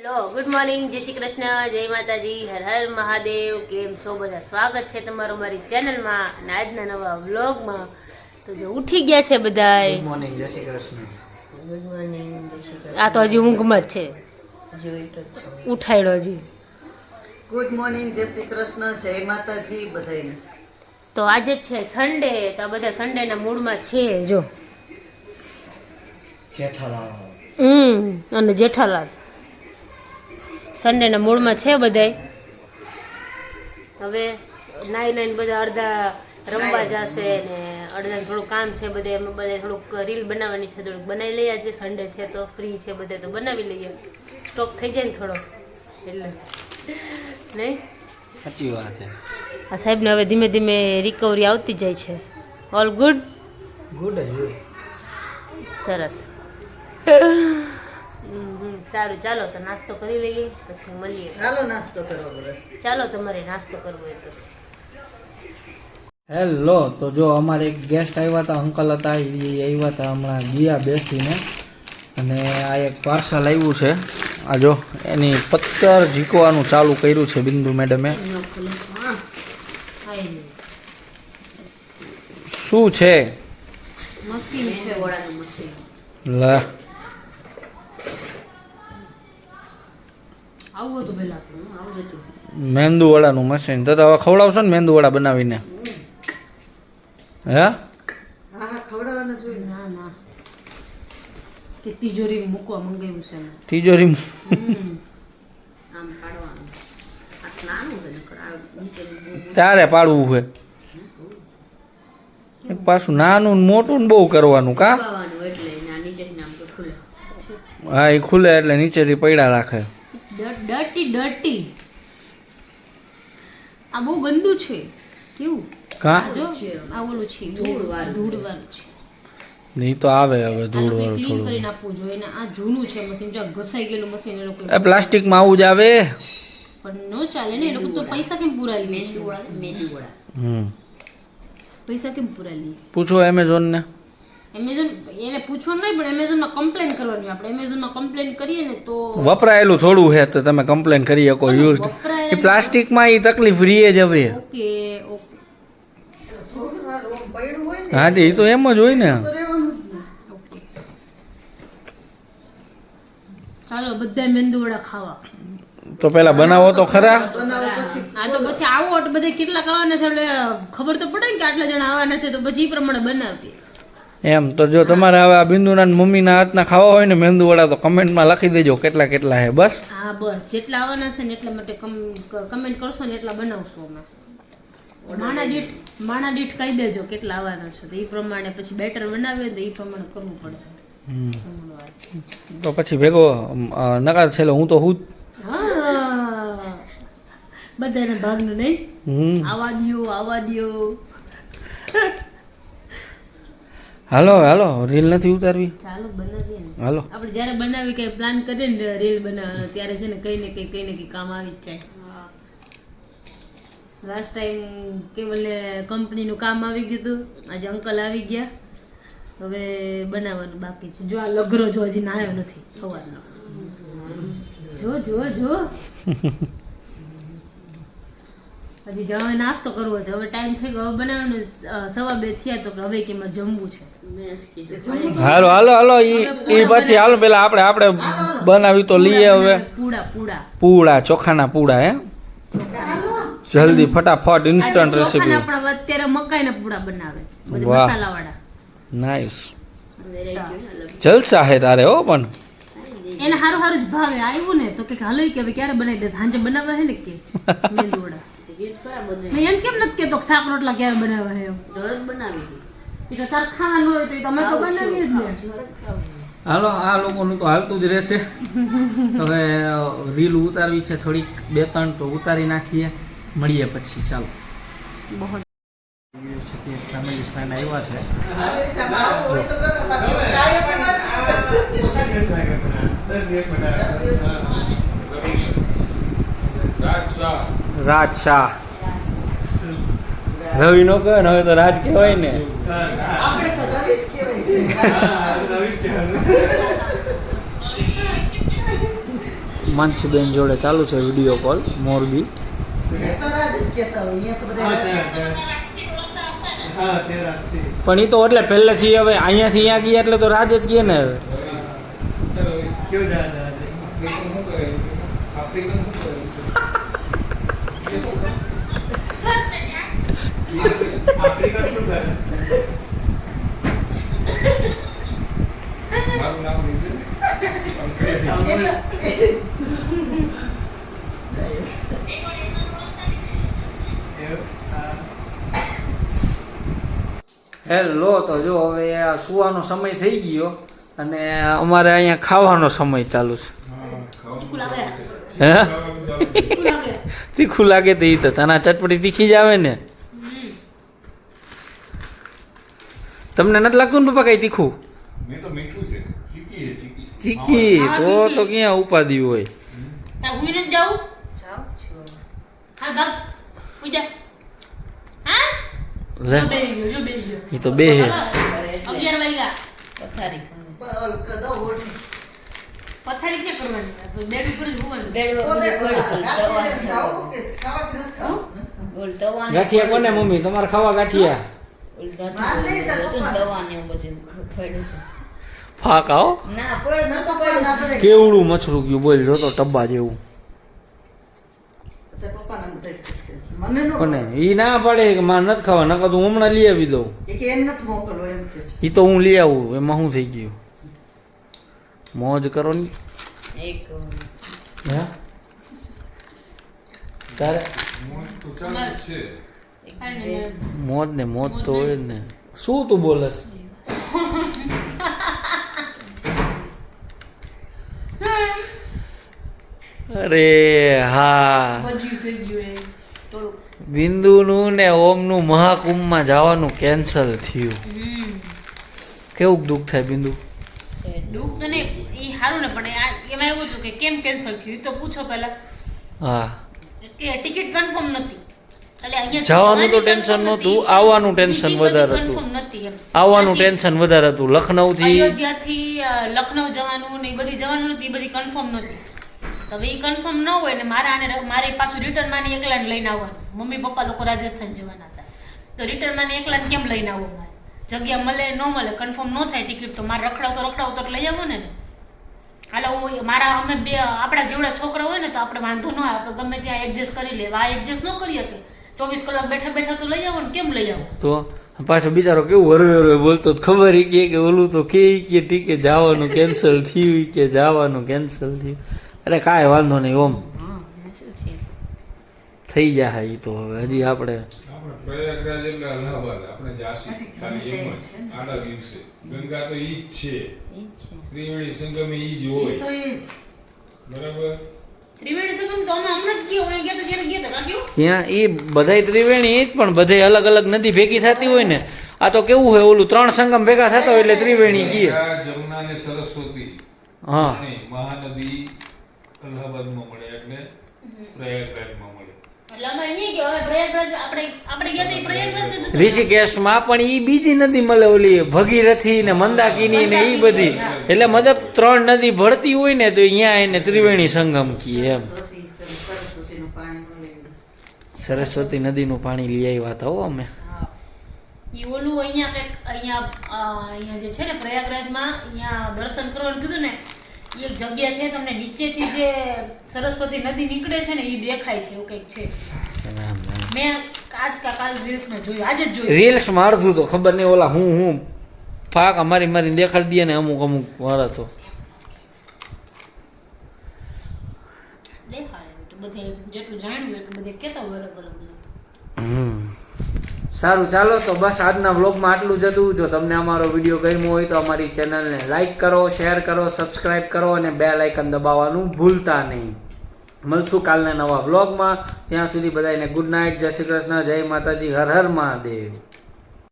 લો good morning, જય શ્રી કૃષ્ણ, જય માતાજી, હર હર મહાદેવ. કેમ છો બધા? સ્વાગત છે તમારું મારી ચેનલમાં અને આજના નવા વ્લોગમાં. તો જો ઉઠી ગયા છે બધા. ગુડ મોર્નિંગ, જય શ્રી કૃષ્ણ. ગુડ મોર્નિંગ, જય શ્રી કૃષ્ણ. આ તો હજી ઊંઘમાં જ છે, ઉઠાડ્યો હજી. ગુડ મોર્નિંગ, જય શ્રી કૃષ્ણ, જય માતાજી બધાને. તો આજે છે સન્ડે, તો આ બધા સન્ડેના મૂડમાં છે. જો જેઠાલાલ અને જેઠાલાલ સન્ડેના મૂડમાં છે બધાય. હવે નાઈને બધા અડધા રમવા જશે ને અડધા થોડું કામ છે બધે. એમાં બધા થોડુંક રીલ બનાવવાની છે, થોડુંક બનાવી લઈએ. આજે સન્ડે છે તો ફ્રી છે બધે, તો બનાવી લઈએ. સ્ટોક થઈ જાય ને થોડો, એટલે નહીં. સાચી વાત છે. આ સાહેબને હવે ધીમે ધીમે રિકવરી આવતી જાય છે. All good? ગુડ જ હોય. સરસ. સારું, ચાલો તો નાસ્તો કરી લઈએ, પછી મળીએ. ચાલો નાસ્તો કરો બધા. ચાલો, તમારે નાસ્તો કરવો હોય તો. હેલો, તો જો અમારે એક ગેસ્ટ આવ્યા હતા, અંકલ હતા, એ આવ્યા હતા હમણાં ગયા બેસીને, અને આ એક પાર્સલ આવ્યું છે. આ જો એની પત્તર ઝીકવાનું ચાલુ કર્યું છે બિંદુ મેડમે. શું છે? મશીન છે, વડાનું મશીન. લા આવું હતું પેલા, આવું હતું મેંદુ વડાનું મશીન. તો હવે ખવડાવશો ને મેંદુ વડા બનાવીને? હે? હા હા, ખવડાવવાના જોઈએ. ના ના, કે તિજોરી મૂકવા મંગાવ્યું છે મેં. તિજોરી આમ કાઢવાનું. આ નાનું છે, નકર આ નીચે ત્યારે પાડવું છે. એક પાછું નાનું ને મોટું ને બહુ કરવાનું કા? એટલે ના નીચે નામ તો ખુલે. હા, એ ખુલે એટલે નીચેથી પૈડા રાખે. ડર્ટી આ બહુ ગંદુ છે. કેવું કા? જો આ ઓલું છે, ધૂળવાળું છે. નહીં તો આવે હવે ધૂળ આનું વાળું ક્લીન થોડું. કરીને આપવું જોઈએ ને. આ જૂનું છે મશીન, જો ઘસાઈ ગયેલું મશીન. એ લોકો એ પ્લાસ્ટિકમાં આવું જ આવે. પણ નો ચાલે ને. એ લોકો તો પૈસા કેમ પૂરા લે છે? પૈસા કેમ પૂરા લે? પૂછો એમેઝોન ને. એમેઝોન એને પૂછવાનું નહીં, પણ એમેઝોનમાં કમ્પ્લેન કરવાની. આપણે એમેઝોનમાં કમ્પ્લેન કરીએ ને તો વપરાયેલું થોડું છે તો તમે કમ્પ્લેન કરી શકો. યુઝ એ પ્લાસ્ટિકમાં એ તકલીફ રીએ જ હવે. Okay okay. થોડું વાર ઓમ પડ્યું હોય ને હા, એ તો એમ જ હોય ને. તો રહેવાનું જ ને. ચાલો બધા મેંદુ વડા ખાવા. તો પેલા બનાવો તો ખરા. બનાવો પછી હા, તો પછી આવો એટલે બધે કેટલાક આવવાના છે એટલે ખબર તો પડે ને કે આટલા જણા આવવાના છે, તો પછી એ પ્રમાણે બનાવતી. એમ તો જો તમારે હવે આ બિંદુના ને મમ્મીના હાથના ખાવા હોય ને મેંદુ વડા, તો કમેન્ટમાં લખી દેજો કેટલા કેટલા છે. બસ હા, બસ જેટલા આવવાના છે ને એટલા માટે કમેન્ટ કરશો ને એટલા બનાવશું અમે. માણા દીઠ કહી દેજો કેટલા આવવાના છે, તો એ પ્રમાણે પછી બેટર બનાવીએ તો એ પ્રમાણે કરવું પડે. તો પછી ભેગો નકાર છેલ્લો હું તો હું હા, બધાના ભાગનું નહીં. આવા દ્યો. હાલો હાલો, રીલ નથી ઉતારવી. ચાલો બનાવીએ ને. હાલો, આપણે જ્યારે બનાવી કઈ પ્લાન કરીએ ને રીલ બનાવવાનો, ત્યારે છે ને કઈ ને કઈ કામ આવી જ જાય. લાસ્ટ ટાઈમ કેવલે કંપનીનું કામ આવી ગયું હતું, આજે અંકલ આવી ગયા. હવે બનાવવાનું બાકી છે. જો આ લગરો જો હજી નાયો નથી સવારનો. જો હજી હવે નાસ્તો કરવો છે. હવે ટાઈમ થઈ ગયો, હવે બનાવવાનું 2:15 થયા, તો કે હવે કે મારે જમવું છે. હાલો હાલો હાલો, ઈ પછી હાલો પેલા આપણે બનાવી તો લઈએ હવે. પૂડા ચોખાના પૂડા. હે, જલ્દી ફટાફટ ઇન્સ્ટન્ટ રેસીપી. આપણે અત્યારે મકાઈના પૂડા બનાવે છે, વાહ. મસાલાવાળા. નાઈસ, જલસા હે તારે. હો પણ એને હારું જ ભાવે. આવ્યું ને તો કે હાલો કે હવે ક્યારે બનાવી દેશે, સાંજે બનાવવા હે ને કે મેંદુ વડા. મેં એમ કેમ નથી કેતો શાક રોટલા ક્યારે બનાવવા હે? એમ એ તો તાર ખાવાનું હોય તો તમે તો બનાવીએ જ ને. હાલો, આ લોકોનું તો હાલતું જ રહેશે. હવે રીલ ઉતારવી છે થોડીક 2-3, તો ઉતારી નાખીએ. મળીએ પછી. ચાલો. ફેમિલી ફ્રેન્ડ આવ્યા છે. રાજ શાહ. રવિ નો કહે ને, હવે તો રાજ કહેવાય ને. આપણે તો રવિ જ કહેવાય છે. માનસીબેન જોડે ચાલુ છે વિડીયો કોલ મોરબી. એ તો રાજ જ કહેતા હોય, અહીંયા તો બધા પણ એ તો એટલે પહેલેથી હવે અહીંયાથી અહીંયા ગયા એટલે તો રાજ જ કહે ને હવે. હેલો, તો જો હવે આ સુવાનો સમય થઈ ગયો અને અમારે અહીંયા ખાવાનો સમય ચાલુ છે. તીખું લાગે હે તીખું લાગે તીખું લાગે તો એ તો ચણા ચટપટી તીખી જ આવે ને. તમને નથી લાગતું ને પપ્પા કઈ તીખું? ચીકી તો ક્યાં ઉપાધિ હોય. તા હું ન જાઉં હા ભાગ ઉજા હા લે જો બે ગયો એ તો બે હે. 11 વાગ્યા પથારી પથારી ક્યાં કરવાની આ તો બેડ ઉપર જ હોવાનું ગાંઠિયા કોને મમ્મી તમારે ખાવા ગાંઠિયા? ફાક આવો કેવડું મછરું ગયું બોલ જોતો ટબ્બા જેવું. મને નો કોને ઈ ના પાડે કે માર નથી ખાવા, નકર તો હું હમણાં લઈ આવી દઉં. એ કે એમ નથી મોકલવો એમ કે છે. ઈ તો હું લઈ આવું, એમાં શું થઈ ગયું? મોજ કરો ને. હે તારે મોજ ને મોજ તો હોય જ ને. શું તું બોલસ? અરે હા, બજ્યું થઈ ગયું એ થોડું બિંદુનું ને ઓમનું મહાકુંભમાં જવાનું કેન્સલ થયું. કેવું દુઃખ થાય બિંદુ? દુઃખ તો નહીં, એ સારું ને પણ એમાં એવું હતું કે કેમ કેન્સલ થયું એ તો પૂછો પહેલા હા, કે ટિકિટ કન્ફર્મ નથી એટલે અહીંયા જવાનું તો ટેન્શન નહોતું, આવવાનું ટેન્શન વધારે હતું. કન્ફર્મ નથી એમ આવવાનું ટેન્શન વધારે હતું. લખનૌથી અયોધ્યાથી લખનઉ જવાનું ને એ બધી જવાનું નથી, એ બધી કન્ફર્મ નથી. તો હવે એ કન્ફર્મ ન હોય ને મારે પાછું રિટર્ન માં એકલાને લઈને આવવાનું. મમ્મી પપ્પા લોકો રાજસ્થાન જવાના હતા તો રિટર્ન માં એકલાને કેમ લઈને આવો? મારે જગ્યા મળે ન મળે કન્ફર્મ ન થાય ટિકિટ તો મારે રખડાવતો લઈ આવો ને. હાલો હું અમે બે આપણા જેવડા છોકરા હોય ને તો આપણે વાંધો ન આવે, આપણે ગમે ત્યાં એડજસ્ટ કરી લેવા. આ એડજસ્ટ ન કરી શકે 24 કલાક બેઠા તો લઈ આવો ને, કેમ લઈ આવો? તો પાછો બિચારો કેવું હરવે બોલતો ખબર કે ઓલું તો કે ટીકે જવાનું કેન્સલ થયું કે જવાનું કેન્સલ થયું. અરે કાંઈ વાંધો નહીં ઓમ, થઈ જાય એ તો. હવે હજી આપણે પ્રયાગરાજ એટલે અલ્હાબાદ આપણે જાસી ખાલી એમ જ આડા દિવસે ગંગા તો ઈ જ છે, ત્રિવેણી સંગમ ઈ જ હોય તો એ જ બરાબર. ત્રિવેણી સંગમ તો અમે હમણાં જ ગયા હોય ગયા તો ક્યારે ગયા હતા કાક્યું ત્યાં એ બધાય ત્રિવેણી જ, પણ બધાય અલગ અલગ નદી ભેગી થતી હોય ને. આ તો કેવું હોય ઓલું 3 સંગમ ભેગા થતા હોય એટલે ત્રિવેણી કીએ. ગંગા, જમુના ને સરસ્વતી હા, અને મહાનદી અલ્હાબાદમાં મળે એટલે પ્રયાગરાજમાં મળે. એટલે અમે અહીંયા ગયા. હવે પ્રયાગરાજ આપણે ગયા હતા એ પ્રયાગરાજ જ હતા. ઋષિકેશમાં પણ ઈ બીજી નદી મળે, ઓલી ભગીરથી ને મંદાકિની ને ઈ બધી. એટલે મતલબ 3 નદી ભળતી હોય ને તો અહીંયા એને ત્રિવેણી સંગમ કીએ એમ. સરસ્વતીનું પાણી મળે. સરસ્વતી નદીનું પાણી લઈ આવ્યા હતા હો અમે. ઈ ઓલું અહીંયા જે છે ને પ્રયાગરાજમાં અહીંયા દર્શન કરવાનું કીધું ને, ઈ એક જગ્યા છે તમને નીચેથી જે સરસ્વતી નદી નીકળે છે ને ઈ દેખાય છે, એવું કંઈક છે. મેં કાલ રીલ્સમાં જોયું, આજે જ જોયું. રીલ્સમાં અડધું તો ખબર નહીં, ઓલા હું ફાક મારીને દેખાડી દે ને અમુક મારા તો. દેખાડે તો બધે જેટલું જાણ્યું એટલું બધે કહેતા હોય બરાબર. સારું, ચાલો તો બસ આજના વ્લોગમાં આટલું જ હતું. જો તમને અમારો વિડીયો ગમ્યો હોય તો અમારી ચેનલને લાઈક કરો, શેર કરો, સબસ્ક્રાઈબ કરો અને બેલ આઇકન દબાવવાનું ભૂલતા નહીં. મળશું કાલના નવા વ્લોગમાં. ત્યાં સુધી બધાને ગુડ નાઇટ, જય શ્રી કૃષ્ણ, જય માતાજી, હર હર મહાદેવ.